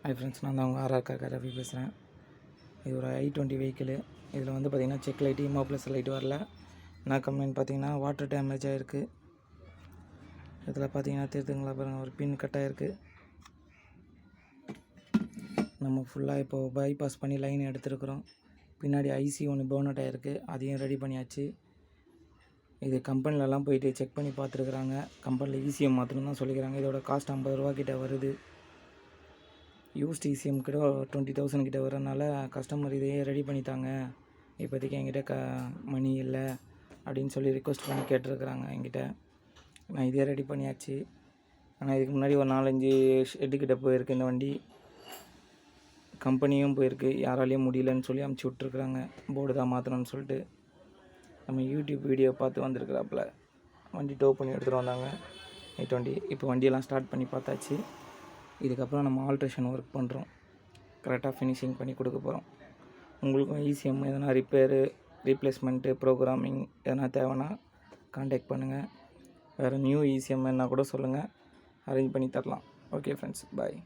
Hi friends, நான் தான் உங்கள் ஆர்ஆர் கார் ரவி பேசுகிறேன். இது ஒரு i20 வெஹிக்கிளு. இதில் வந்து பார்த்திங்கன்னா செக் லைட்டு, இமோ ப்ளஸ் லைட் வரல. என்ன கம்ப்ளைண்ட் பார்த்தீங்கன்னா வாட்டர் டேமேஜ் ஆகிருக்கு. இதில் பார்த்தீங்கன்னா தெரியுதுங்களா பாருங்கள், ஒரு பின் கட் ஆகிருக்கு. நம்ம ஃபுல்லாக இப்போது பைபாஸ் பண்ணி லைன் எடுத்துருக்குறோம். பின்னாடி ஐசி ஒன்று பர்ன் அவுட் ஆகிருக்கு, அதையும் ரெடி பண்ணியாச்சு. இது கம்பெனிலலாம் போயிட்டு செக் பண்ணி பார்த்துருக்குறாங்க. கம்பெனியில் இசிஎம் மாற்றணும் தான் சொல்லிக்கிறாங்க. இதோட காஸ்ட் 50 ரூபா கிட்ட வருது. யூஸ்ட் இசிஎம் கிட்ட 20,000 கிட்ட வரனால கஸ்டமர் இதையே ரெடி பண்ணித்தாங்க, இப்போதைக்கு என்கிட்ட மணி இல்லை அப்படின்னு சொல்லி ரிக்வெஸ்ட் பண்ணி கேட்டிருக்கிறாங்க என்கிட்ட. நான் இதே ரெடி பண்ணியாச்சு. ஆனால் இதுக்கு முன்னாடி ஒரு 4-5 ஷெட்டுக்கிட்ட போயிருக்கு இந்த வண்டி. கம்பெனியும் போயிருக்கு, யாராலையும் முடியலன்னு சொல்லி அமுச்சு விட்ருக்குறாங்க. போர்டு தான் மாற்றணும்னு சொல்லிட்டு நம்ம யூடியூப் வீடியோ பார்த்து வந்திருக்கிறாப்புல வண்டி டோ பண்ணி எடுத்துகிட்டு வந்தாங்க i20. இப்போ வண்டியெல்லாம் ஸ்டார்ட் பண்ணி பார்த்தாச்சு. இதுக்கப்புறம் நம்ம ஆல்ட்ரேஷன் ஒர்க் பண்ணுறோம், கரெக்டாக ஃபினிஷிங் பண்ணி கொடுக்க போகிறோம். உங்களுக்கும் இசிஎம் எதனா ரிப்பேரு, ரீப்ளேஸ்மெண்ட்டு, ப்ரோக்ராமிங் எதனா தேவைன்னா கான்டாக்ட் பண்ணுங்கள். வேறு நியூ இசிஎம் என்ன கூட சொல்லுங்கள், அரேஞ்ச் பண்ணி தரலாம். ஓகே ஃப்ரெண்ட்ஸ், பாய்.